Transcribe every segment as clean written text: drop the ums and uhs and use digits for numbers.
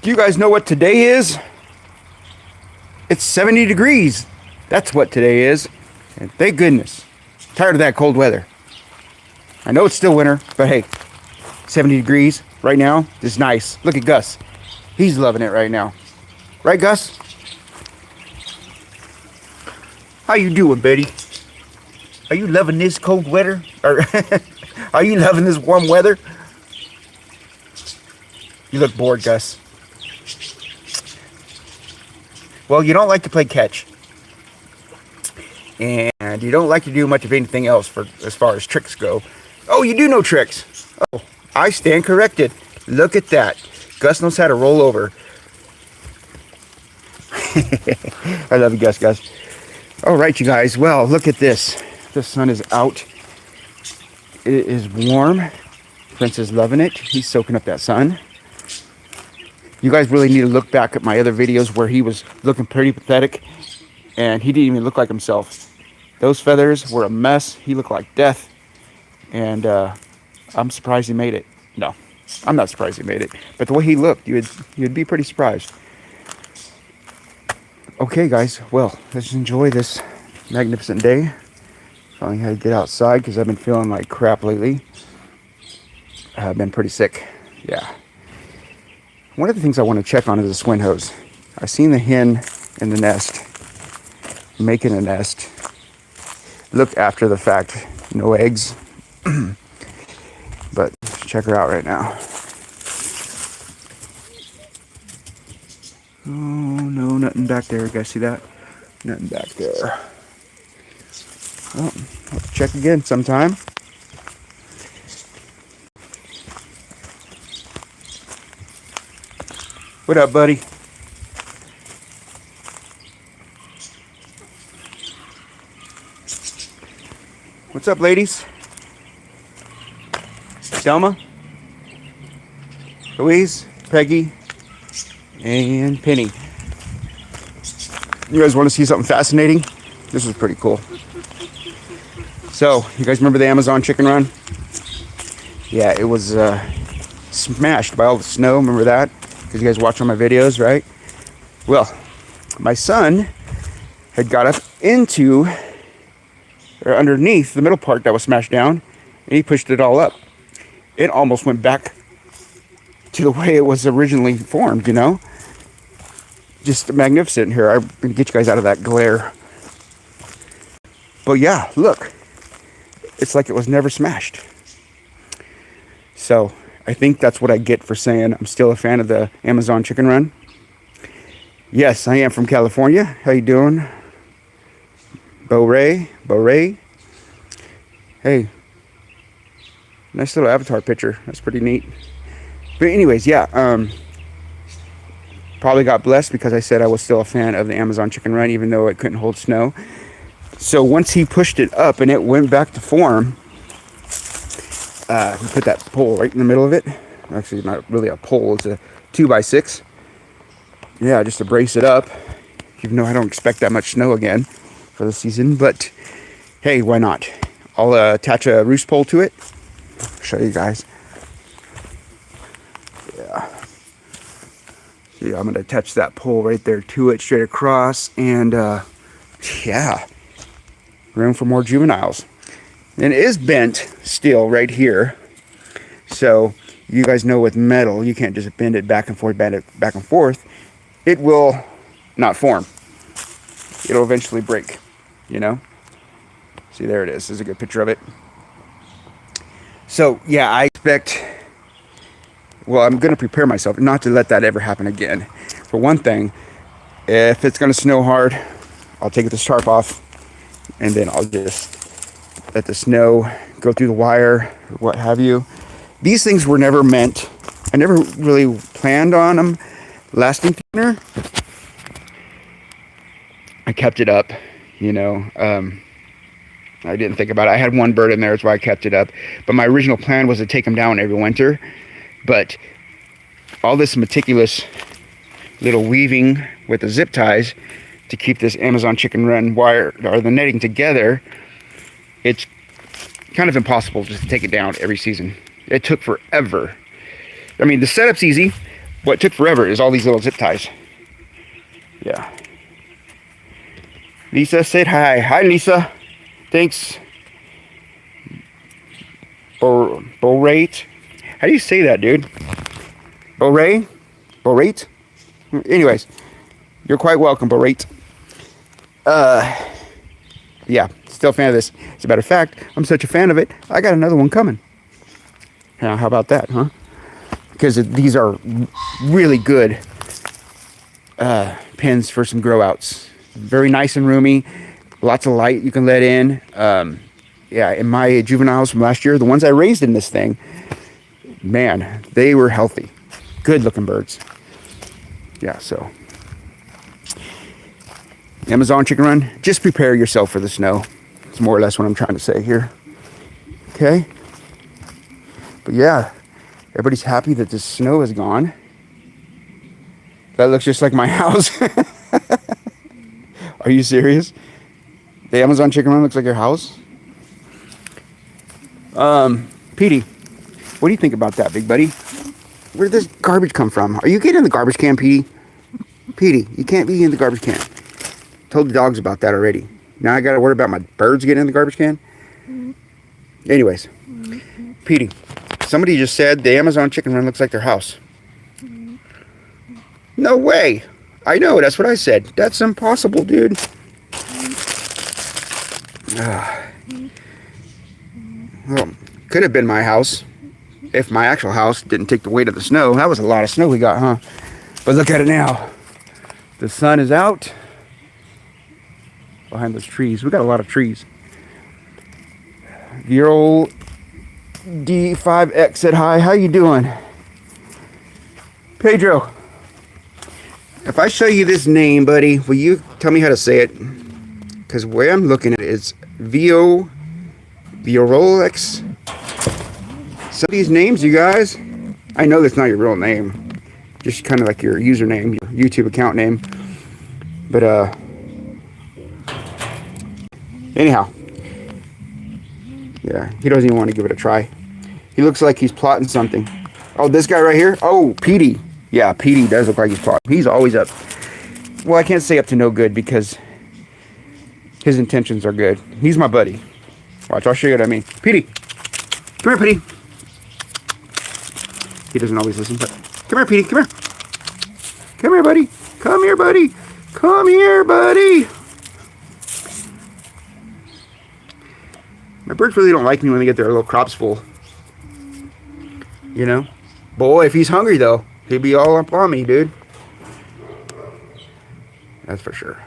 Do you guys know what today is? It's 70 degrees. That's what today is. And thank goodness. Tired of that cold weather. I know it's still winter, but hey, 70 degrees right now is nice. Look at Gus. He's loving it right now. Right, Gus? How you doing, buddy? Are you loving this cold weather? Or are you loving this warm weather? You look bored, Gus. Well, you don't like to play catch. And you don't like to do much of anything else as far as tricks go. Oh, you do know tricks. Oh, I stand corrected. Look at that. Gus knows how to roll over. I love you, Gus, guys. All right, you guys. Well, look at this. The sun is out. It is warm. Prince is loving it. He's soaking up that sun. You guys really need to look back at my other videos where he was looking pretty pathetic and he didn't even look like himself. Those feathers were a mess. He looked like death. And I'm surprised he made it. No, I'm not surprised he made it. But the way he looked, you'd be pretty surprised. Okay, guys. Well, let's enjoy this magnificent day. Finally had to get outside because I've been feeling like crap lately. I've been pretty sick. Yeah. One of the things I want to check on is the swin hose. I seen the hen in the nest, making a nest. Look after the fact, no eggs. But check her out right now. Oh no, nothing back there. You guys see that? Nothing back there. Oh, I'll check again sometime. What up, buddy? What's up, ladies? Selma, Louise, Peggy, and Penny. You guys want to see something fascinating? This is pretty cool. So, you guys remember the Amazon chicken run? Yeah, it was smashed by all the snow. Remember that? Because you guys watch all my videos, right? Well, my son had got up into or underneath the middle part that was smashed down, and he pushed it all up. It almost went back to the way it was originally formed, you know? Just magnificent. Here, I'm going to get you guys out of that glare. But yeah, look. It's like it was never smashed. So, I think that's what I get for saying I'm still a fan of the Amazon chicken run. Yes, I am from California. How you doing? Bo Ray. Hey. Nice little avatar picture. That's pretty neat. But anyways, yeah. Probably got blessed because I said I was still a fan of the Amazon chicken run, even though it couldn't hold snow. So once he pushed it up and it went back to form, we put that pole right in the middle of it. Actually, not really a pole. It's a 2x6. Yeah, just to brace it up. Even though I don't expect that much snow again for the season. But, hey, why not? I'll attach a roost pole to it. Show you guys. Yeah. See, I'm going to attach that pole right there to it, straight across. And, yeah. Room for more juveniles. And it is bent steel right here. So you guys know with metal, you can't just bend it back and forth, bend it back and forth. It will not form. It'll eventually break, you know? See, there it is. There's a good picture of it. So, yeah, I expect, well, I'm going to prepare myself not to let that ever happen again. For one thing, if it's going to snow hard, I'll take this tarp off, and then I'll just let the snow go through the wire, or what have you. These things were never meant, I never really planned on them lasting thinner. I kept it up, you know. I didn't think about it. I had one bird in there, that's why I kept it up. But my original plan was to take them down every winter. But all this meticulous little weaving with the zip ties to keep this Amazon chicken run wire, or the netting together, it's kind of impossible just to take it down every season. It took forever. I mean, the setup's easy. What took forever is all these little zip ties. Yeah. Lisa said hi. Hi, Lisa. Thanks. Borate. How do you say that, dude? Borate? Borate? Anyways, you're quite welcome, Borate. Yeah, still a fan of this. As a matter of fact, I'm such a fan of it, I got another one coming. Now, how about that, huh? Because these are really good pens for some grow outs. Very nice and roomy. Lots of light you can let in. Yeah, in my juveniles from last year, the ones I raised in this thing, man, they were healthy. Good looking birds. Yeah, so. Amazon chicken run, just prepare yourself for the snow. It's more or less what I'm trying to say here. Okay? But yeah, everybody's happy that the snow is gone. That looks just like my house. Are you serious? The Amazon chicken run looks like your house? Petey, what do you think about that, big buddy? Where did this garbage come from? Are you getting in the garbage can, Petey? Petey, you can't be in the garbage can. Told the dogs about that already. Now I gotta worry about my birds getting in the garbage can? Anyways, Petey, somebody just said the Amazon chicken run looks like their house. No way. I know, that's what I said. That's impossible, dude. Well, could have been my house if my actual house didn't take the weight of the snow. That was a lot of snow we got, huh? But look at it now. The sun is out behind those trees. We got a lot of trees. The old D5X said hi. How you doing? Pedro, if I show you this name, buddy, will you tell me how to say it? Because the way I'm looking at it is Viorolex. Some of these names, you guys, I know that's not your real name. Just kind of like your username, your YouTube account name. But, anyhow. Yeah, he doesn't even want to give it a try. He looks like he's plotting something. Oh, this guy right here? Oh, Petey. Yeah, Petey does look like he's plotting. He's always up. Well, I can't say up to no good because his intentions are good. He's my buddy. Watch, I'll show you what I mean. Petey. Come here, Petey. He doesn't always listen, but come here, Petey. Come here. Come here, buddy. Come here, buddy. Come here, buddy. My birds really don't like me when they get their little crops full. You know? Boy, if he's hungry, though, he'd be all up on me, dude. That's for sure.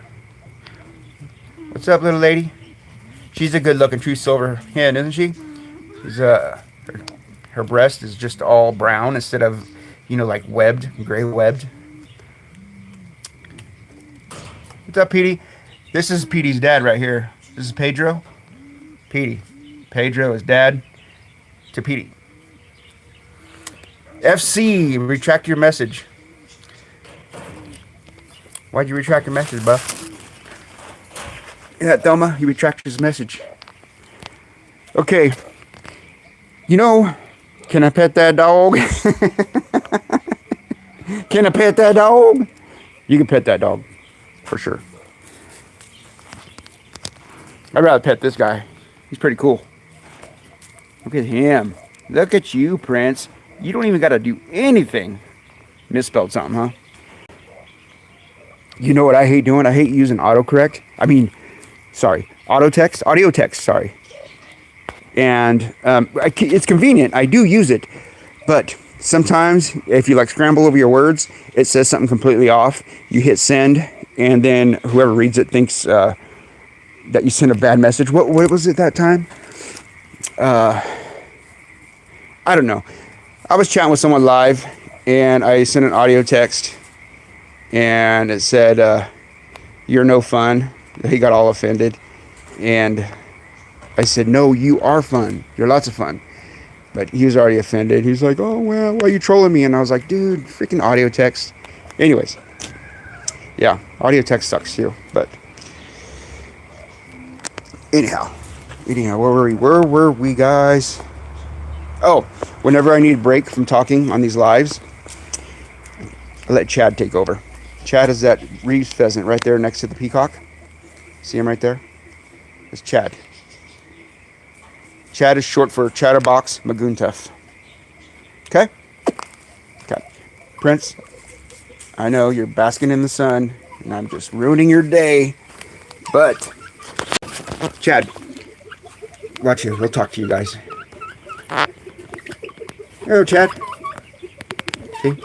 What's up, little lady? She's a good-looking true silver hen, isn't she? She's, her breast is just all brown instead of, you know, like webbed, gray webbed. What's up, Petey? This is Petey's dad right here. This is Pedro. Petey. Pedro is dad to Petey. FC, retract your message. Why'd you retract your message, Buff? Yeah, Thelma, he retracted his message. Okay. You know, can I pet that dog? Can I pet that dog? You can pet that dog, for sure. I'd rather pet this guy. He's pretty cool. Look at him. Look at you, Prince. You don't even got to do anything. Misspelled something, huh? You know what I hate doing? I hate using autocorrect. Audio text, sorry. And it's convenient. I do use it. But sometimes, if you like scramble over your words, it says something completely off. You hit send, and then whoever reads it thinks that you sent a bad message. What was it that time? I don't know. I was chatting with someone live, and I sent an audio text, and it said, you're no fun. He got all offended, and I said, no, you are fun. You're lots of fun. But he was already offended. He's like, oh, well, why are you trolling me? And I was like, dude, freaking audio text. Anyways, yeah, audio text sucks too. But anyhow, where were we, guys? Oh, whenever I need a break from talking on these lives, I let Chad take over. Chad is that Reeves pheasant right there next to the peacock. See him right there? It's Chad. Chad is short for Chatterbox Magoontuff. Okay? Okay. Prince, I know you're basking in the sun, and I'm just ruining your day, but Chad, watch here. We'll talk to you guys. Hello, Chad. See?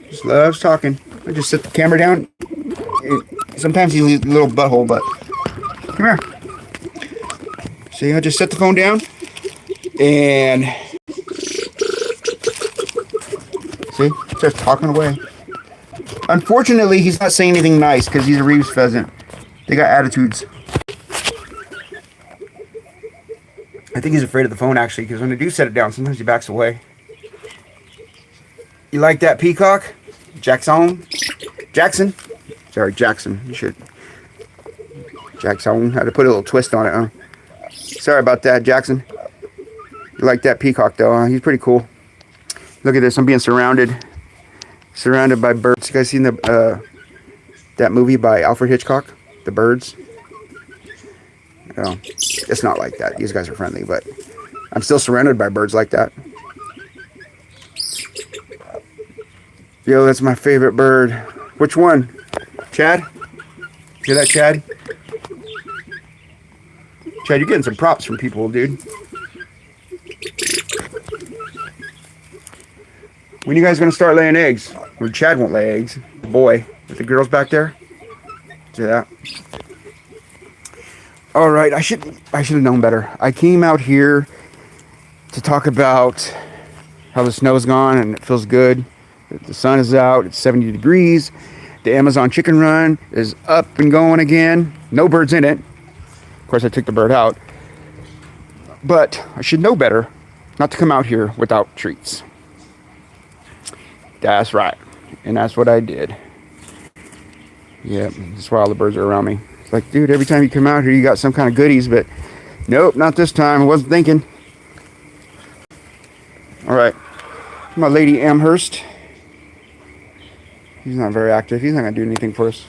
Just loves talking. I just set the camera down. Sometimes he leaves a little butthole, but come here. See, I just set the phone down, and see, just talking away. Unfortunately, he's not saying anything nice because he's a Reeves pheasant. They got attitudes. I think he's afraid of the phone, actually, because when I do set it down, sometimes he backs away. You like that peacock? Jackson? Sorry, Jackson. You should. Jackson. Had to put a little twist on it, huh? Sorry about that, Jackson. You like that peacock, though, huh? He's pretty cool. Look at this. I'm being surrounded by birds. You guys seen the that movie by Alfred Hitchcock? The Birds? Oh, it's not like that. These guys are friendly, but I'm still surrounded by birds like that. Yo, that's my favorite bird. Which one? Chad? Hear that, Chad? Chad, you're getting some props from people, dude. When you guys gonna start laying eggs? Well, Chad won't lay eggs. Boy, with the girls back there. See that? All right, I should have known better. I came out here to talk about how the snow's gone and it feels good. The sun is out. It's 70 degrees. The Amazon chicken run is up and going again. No birds in it. Of course, I took the bird out. But I should know better not to come out here without treats. That's right. And that's what I did. Yep, that's why all the birds are around me. It's like, dude, every time you come out here, you got some kind of goodies, but nope, not this time. I wasn't thinking. All right. My lady Amherst. He's not very active. He's not going to do anything for us.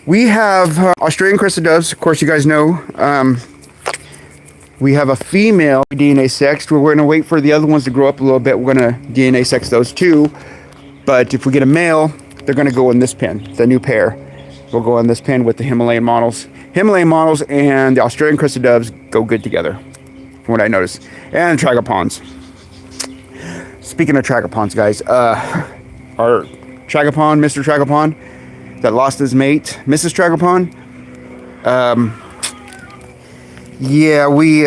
We have Australian crested doves. Of course, you guys know. We have a female DNA sexed. We're going to wait for the other ones to grow up a little bit. We're going to DNA sex those too. But if we get a male, they're going to go in this pen. The new pair will go in this pen with the Himalayan models. Himalayan models and the Australian crested doves go good together, from what I noticed. And tragopans. Speaking of tragopans, guys, our Tragopan, Mr. Tragopan, that lost his mate, Mrs. Tragopan. Yeah, we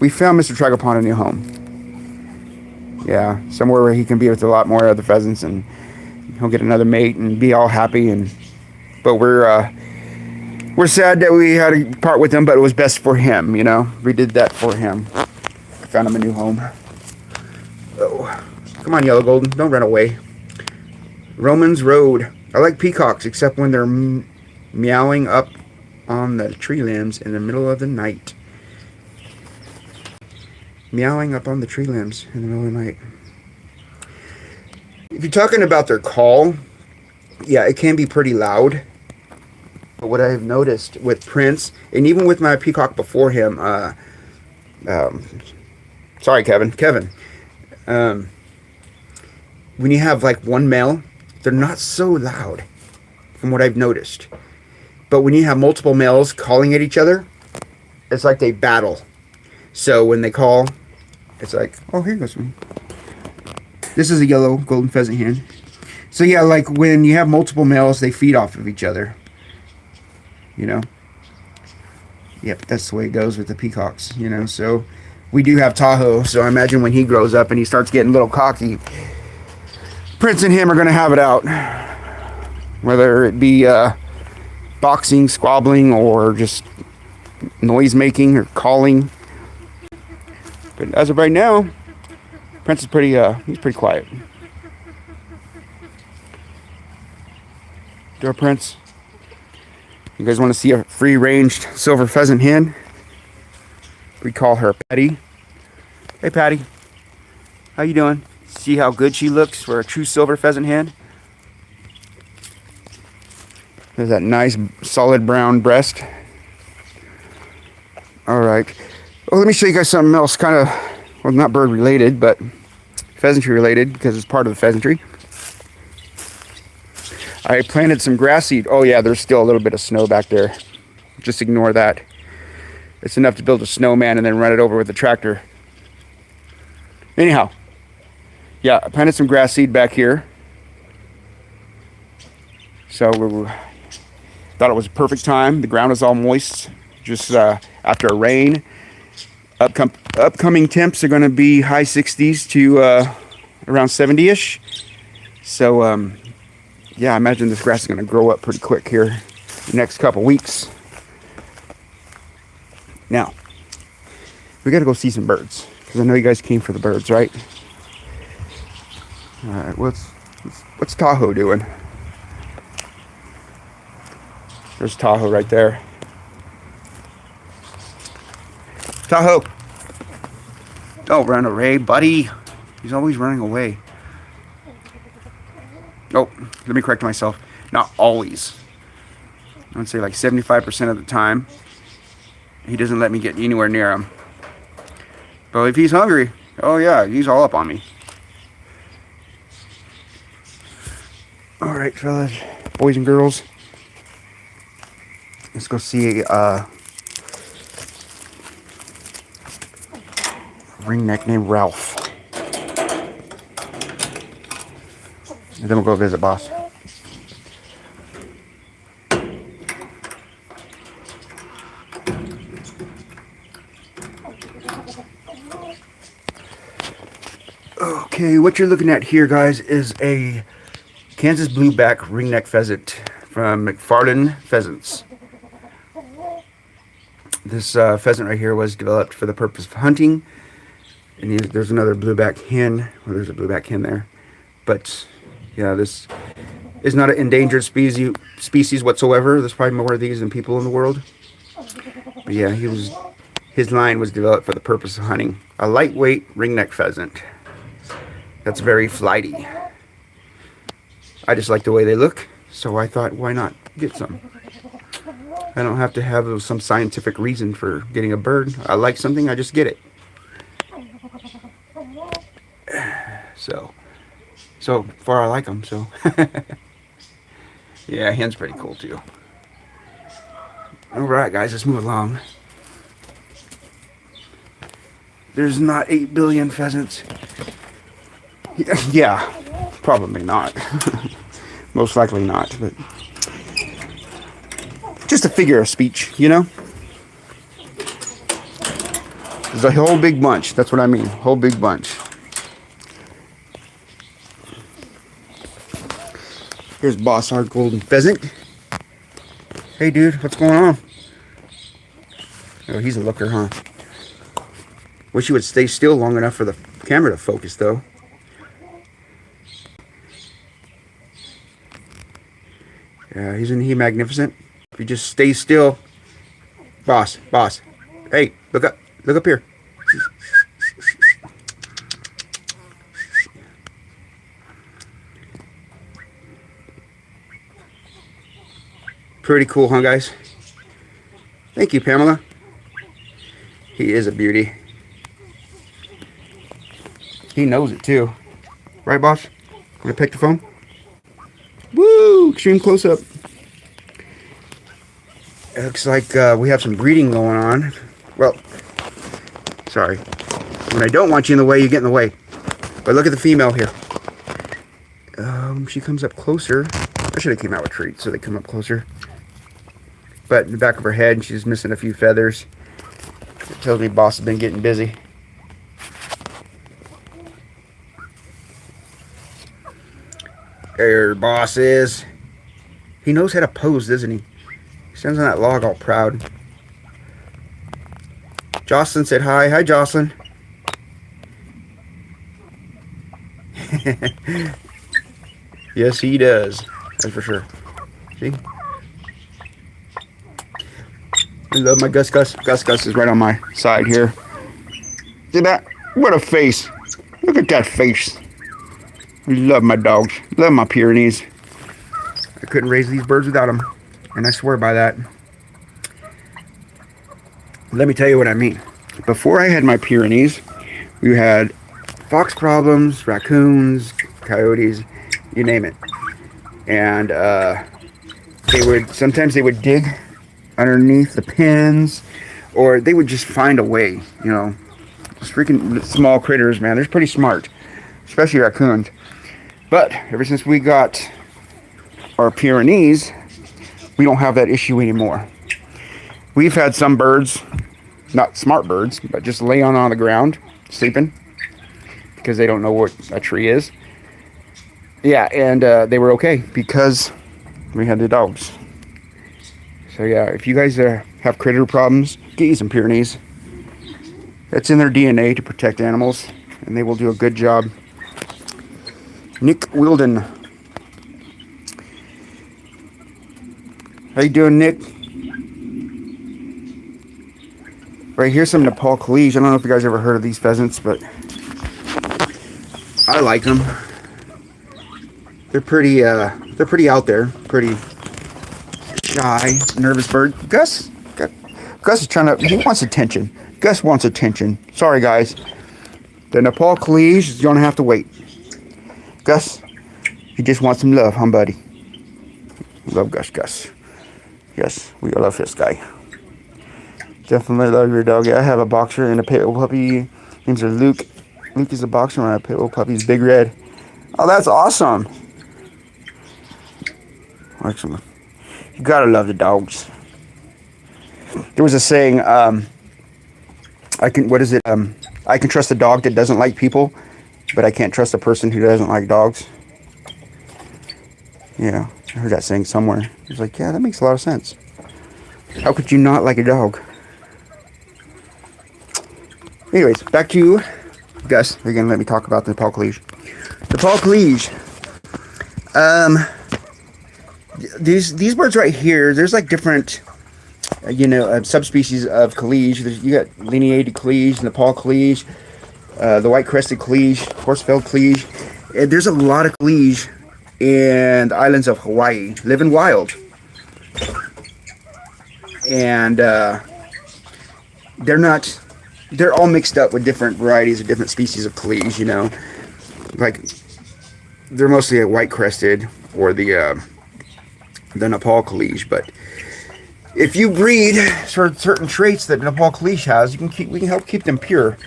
found Mr. Tragopan a new home. Yeah, somewhere where he can be with a lot more other pheasants, and he'll get another mate and be all happy. But we're sad that we had to part with him, but it was best for him, you know. We did that for him. I found him a new home. Oh, come on, Yellow Golden, don't run away. Romans Road. I like peacocks, except when they're meowing up on the tree limbs in the middle of the night. Meowing up on the tree limbs in the middle of the night. If you're talking about their call, yeah, it can be pretty loud. But what I've noticed with Prince, and even with my peacock before him, sorry, Kevin. When you have like one male, they're not so loud, from what I've noticed. But when you have multiple males calling at each other, it's like they battle. So when they call, it's like, oh, here goes me. This is a yellow golden pheasant hen. So yeah, like when you have multiple males, they feed off of each other. You know? Yep, that's the way it goes with the peacocks, you know. So we do have Tahoe, so I imagine when he grows up and he starts getting a little cocky, Prince and him are going to have it out. Whether it be boxing, squabbling, or just noise making or calling. But as of right now, Prince is he's pretty quiet. Door Prince. You guys want to see a free-ranged silver pheasant hen? We call her Patty. Hey, Patty. How you doing? See how good she looks for a true silver pheasant hen? There's that nice solid brown breast. All right. Well, let me show you guys something else, kind of, well, not bird related, but pheasantry related, because it's part of the pheasantry. I planted some grass seed. Oh yeah, there's still a little bit of snow back there. Just ignore that. It's enough to build a snowman and then run it over with a tractor. Anyhow, yeah, I planted some grass seed back here. So we thought it was a perfect time. The ground is all moist, just after a rain. Upcoming temps are going to be high 60s to around 70-ish. So, yeah, I imagine this grass is going to grow up pretty quick here the next couple weeks. Now, we got to go see some birds, because I know you guys came for the birds, right? All right, what's Tahoe doing? There's Tahoe right there. Tahoe! Don't run away, buddy. He's always running away. Oh, let me correct myself. Not always. I would say like 75% of the time. He doesn't let me get anywhere near him. But if he's hungry, oh yeah, he's all up on me. Alright, fellas, boys and girls. Let's go see a ringneck named Ralph. And then we'll go visit Boss. Okay, what you're looking at here, guys, is a Kansas blueback ringneck pheasant from McFarland Pheasants. This pheasant right here was developed for the purpose of hunting. And there's another blueback hen. Well, there's a blueback hen there. But, yeah, this is not an endangered species whatsoever. There's probably more of these than people in the world. But, yeah, his line was developed for the purpose of hunting. A lightweight ringneck pheasant. That's very flighty. I just like the way they look, so I thought, why not get some? I don't have to have some scientific reason for getting a bird. I like something, I just get it. So far I like them, so. Yeah, hen's pretty cool too. Alright guys, let's move along. There's not 8 billion pheasants. Yeah, probably not. Most likely not, but just a figure of speech, you know? There's a whole big bunch, that's what I mean, whole big bunch. Here's Boss, our golden pheasant. Hey dude, what's going on? Oh, he's a looker, huh? Wish he would stay still long enough for the camera to focus, though. Yeah, isn't he magnificent? If you just stay still. Boss. Hey, look up here. Pretty cool, huh, guys? Thank you, Pamela. He is a beauty. He knows it, too. Right, boss? Gonna pick the phone? Woo! Extreme close-up. It looks like we have some breeding going on. Well, sorry. When I don't want you in the way, you get in the way. But look at the female here. She comes up closer. I should have came out with treats so they come up closer. But in the back of her head, she's missing a few feathers. It tells me boss has been getting busy. There boss is. He knows how to pose, doesn't he? He stands on that log all proud. Jocelyn said hi. Hi, Jocelyn. Yes, he does. That's for sure. See? I love my Gus. Gus is right on my side here. See that? What a face. Look at that face. Love my dogs. Love my Pyrenees. I couldn't raise these birds without them. And I swear by that. Let me tell you what I mean. Before I had my Pyrenees, we had fox problems, raccoons, coyotes, you name it. And sometimes they would dig underneath the pens, or they would just find a way, you know. Those freaking small critters, man, they're pretty smart, especially raccoons. But ever since we got our Pyrenees, we don't have that issue anymore. We've had some birds, not smart birds, but just lay on the ground, sleeping, because they don't know what a tree is. Yeah, and they were okay because we had the dogs. So yeah, if you guys have critter problems, get you some Pyrenees. It's in their DNA to protect animals, and they will do a good job. Nick Wilden. How you doing, Nick? Right, here's some Nepal Khaleej. I don't know if you guys ever heard of these pheasants, but I like them. They're pretty out there, pretty shy, nervous bird. Gus is trying to, he wants attention. Gus wants attention. Sorry, guys. The Nepal Khaleej is gonna have to wait. Gus, he just wants some love, huh, buddy? Love Gus. Yes, we love this guy. Definitely love your dog. Yeah, I have a boxer and a pit bull puppy. Names are Luke. Luke is a boxer and a pit bull puppy is Big Red. Oh, that's awesome. Excellent. You gotta love the dogs. There was a saying, I can trust a dog that doesn't like people, but I can't trust a person who doesn't like dogs. Yeah, I heard that saying somewhere. I was like, yeah, that makes a lot of sense. How could you not like a dog? Anyways, back to Gus. You're gonna let me talk about the Nepal Khaleej. Nepal Khaleej. These birds right here, there's like different, subspecies of Khaleej. You got lineated Khaleej, Nepal Khaleej, the white-crested Khaleej, horse-tailed Khaleej. And there's a lot of Khaleej in the islands of Hawaii, living wild. And they're all mixed up with different varieties of different species of Khaleej, you know. Like, they're mostly a white-crested or the Nepal Khaleej, but if you breed certain traits that Nepal Khaleej has, we can help keep them pure.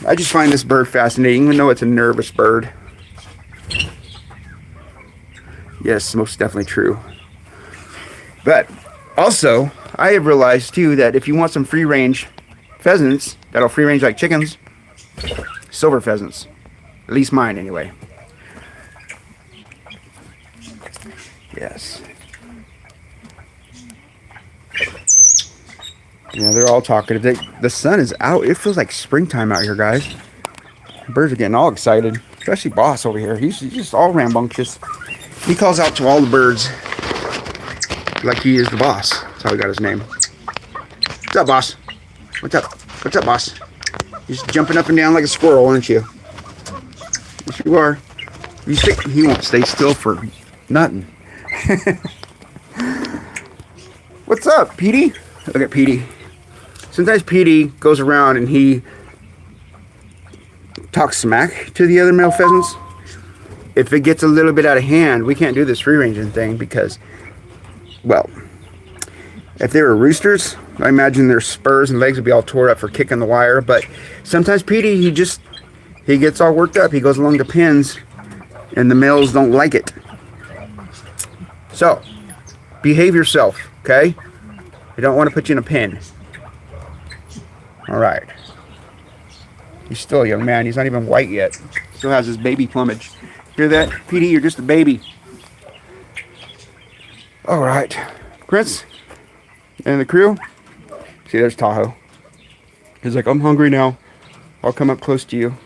I just find this bird fascinating, even though it's a nervous bird. Yes, most definitely true. But also, I have realized too that if you want some free-range pheasants that'll free-range like chickens, silver pheasants, at least mine anyway. Yes. Yeah, they're all talkative. The sun is out. It feels like springtime out here, guys. Birds are getting all excited, especially Boss over here. He's just all rambunctious. He calls out to all the birds like he is the boss. That's how he got his name. What's up, Boss? What's up? What's up, Boss? You're just jumping up and down like a squirrel, aren't you? Yes, you are. He won't stay still for nothing. What's up, Petey? Look at Petey. Sometimes Petey goes around and he talks smack to the other male pheasants. If it gets a little bit out of hand, we can't do this free-ranging thing because, well, if they were roosters, I imagine their spurs and legs would be all tore up for kicking the wire. But sometimes Petey, he gets all worked up. He goes along the pins, and the males don't like it. So, behave yourself, okay? I don't want to put you in a pen. All right. He's still a young man. He's not even white yet. Still has his baby plumage. Hear that? Petey, you're just a baby. All right. Prince and the crew. See, there's Tahoe. He's like, I'm hungry now. I'll come up close to you.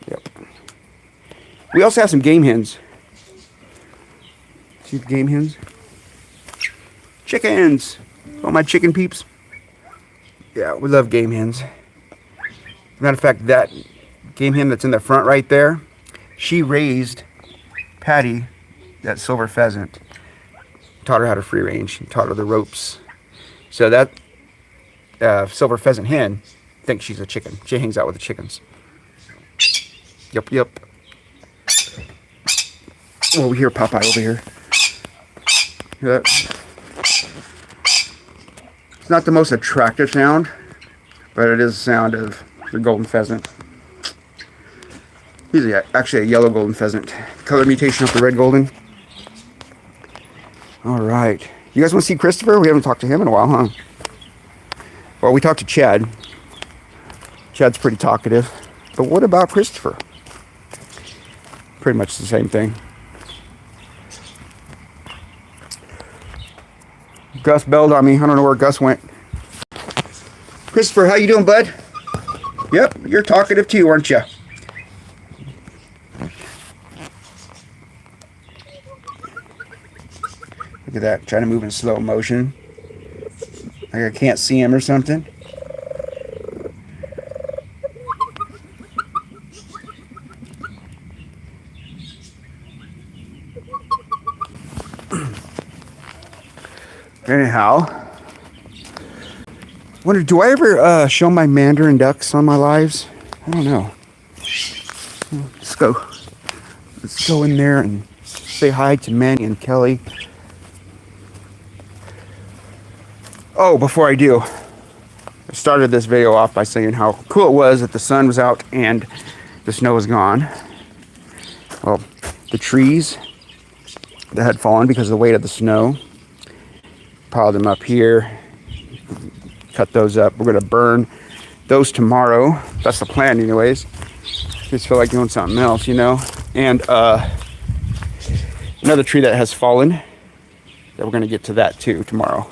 Yep. We also have some game hens. See the game hens? Chickens! All my chicken peeps. Yeah, we love game hens. Matter of fact, that game hen that's in the front right there, she raised Patty, that silver pheasant. Taught her how to free range and taught her the ropes. So that silver pheasant hen thinks she's a chicken. She hangs out with the chickens. Yep, yep. Oh, we hear Popeye over here. Hear that? It's not the most attractive sound, but it is the sound of the golden pheasant. He's actually a yellow golden pheasant. Color mutation of the red golden. All right. You guys want to see Christopher? We haven't talked to him in a while, huh? Well, we talked to Chad. Chad's pretty talkative. But what about Christopher? Pretty much the same thing. Gus bailed on me. I don't know where Gus went. Christopher, how you doing, bud? Yep, you're talkative too, aren't you? Look at that, trying to move in slow motion. Like I can't see him or something. Anyhow, wonder, do I ever show my Mandarin ducks on my lives? I don't know. Let's go. Let's go in there and say hi to Manny and Kelly. Oh, before I do, I started this video off by saying how cool it was that the sun was out and the snow was gone. Well, the trees that had fallen because of the weight of the snow, piled them up here, cut those up. We're going to burn those tomorrow. That's the plan anyways. Just feel like doing something else, you know. And another tree that has fallen, that we're going to get to that too tomorrow.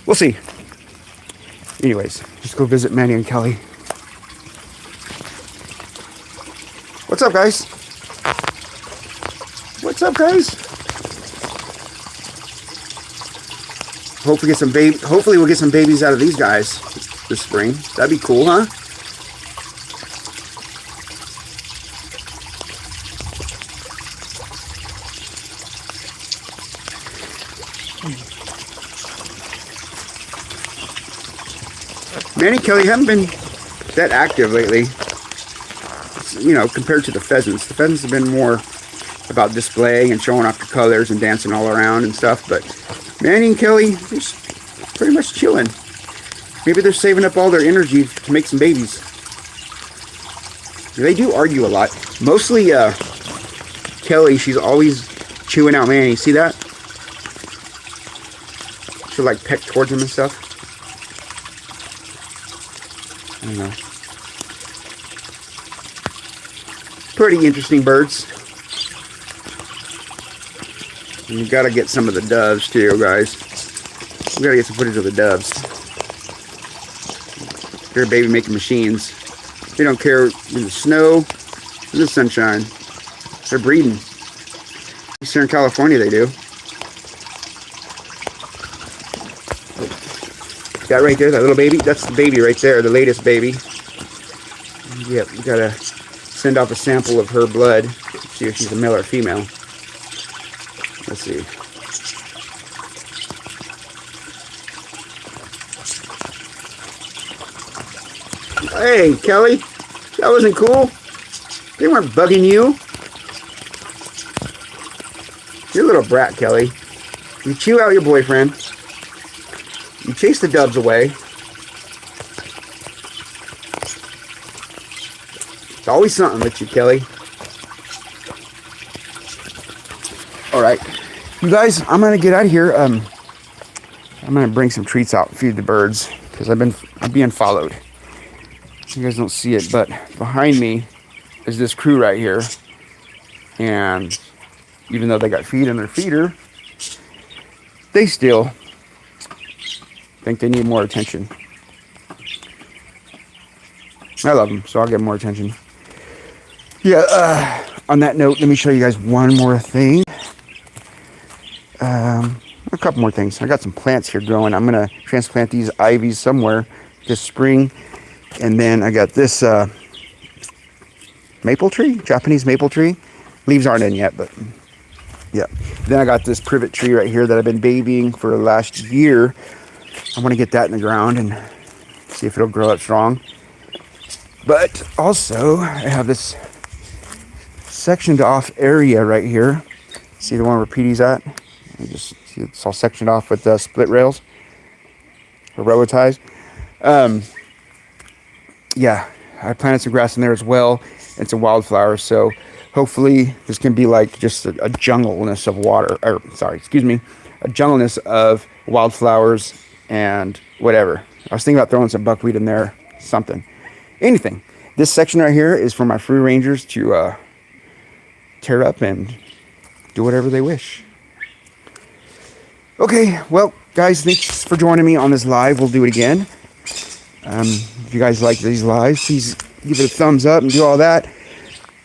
We'll see. Anyways, let's go visit Manny and Kelly. What's up, guys? What's up, guys? Hopefully we'll get some babies out of these guys this spring. That'd be cool, huh? Manny and Kelly haven't been that active lately. You know, compared to the pheasants. The pheasants have been more about displaying and showing off the colors and dancing all around and stuff, but Manny and Kelly, they're just pretty much chilling. Maybe they're saving up all their energy to make some babies. They do argue a lot. Mostly Kelly, she's always chewing out Manny. See that? She'll like peck towards him and stuff. I don't know. Pretty interesting birds. And you gotta get some of the doves too, guys. We gotta get some footage of the doves. They're baby making machines. They don't care in the snow, in the sunshine. They're breeding. Eastern California they do. That right there, that little baby, that's the baby right there, the latest baby. Yep, we gotta send off a sample of her blood, see if she's a male or female. Let's see. Hey, Kelly, that wasn't cool. They weren't bugging you. You're a little brat, Kelly. You chew out your boyfriend. You chase the doves away. It's always something with you, Kelly. All right, you guys, I'm gonna get out of here. I'm gonna bring some treats out and feed the birds because I'm being followed. You guys don't see it, but behind me is this crew right here, and even though they got feed in their feeder, they still think they need more attention. I love them, so I'll give more attention. Yeah, on that note, let me show you guys one more thing. A couple more things. I got some plants here growing. I'm going to transplant these ivies somewhere this spring. And then I got this maple tree, Japanese maple tree. Leaves aren't in yet, but yeah. Then I got this privet tree right here that I've been babying for the last year. I want to get that in the ground and see if it'll grow up strong. But also, I have this sectioned off area right here. See the one where Petey's at? You just see it's all sectioned off with split rails or railroad ties. Yeah, I planted some grass in there as well and some wildflowers. So hopefully this can be like just a jungleness of water, or sorry, excuse me, a jungleness of wildflowers and whatever. I was thinking about throwing some buckwheat in there, something, anything. This section right here is for my free rangers to tear up and do whatever they wish. Okay, well, guys, thanks for joining me on this live. We'll do it again. If you guys like these lives, please give it a thumbs up and do all that.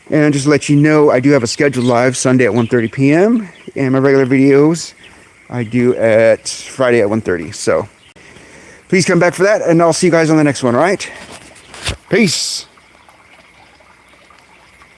And just to let you know, I do have a scheduled live Sunday at 1:30 p.m. And my regular videos I do at Friday at 1:30. So please come back for that, and I'll see you guys on the next one, all right? Peace.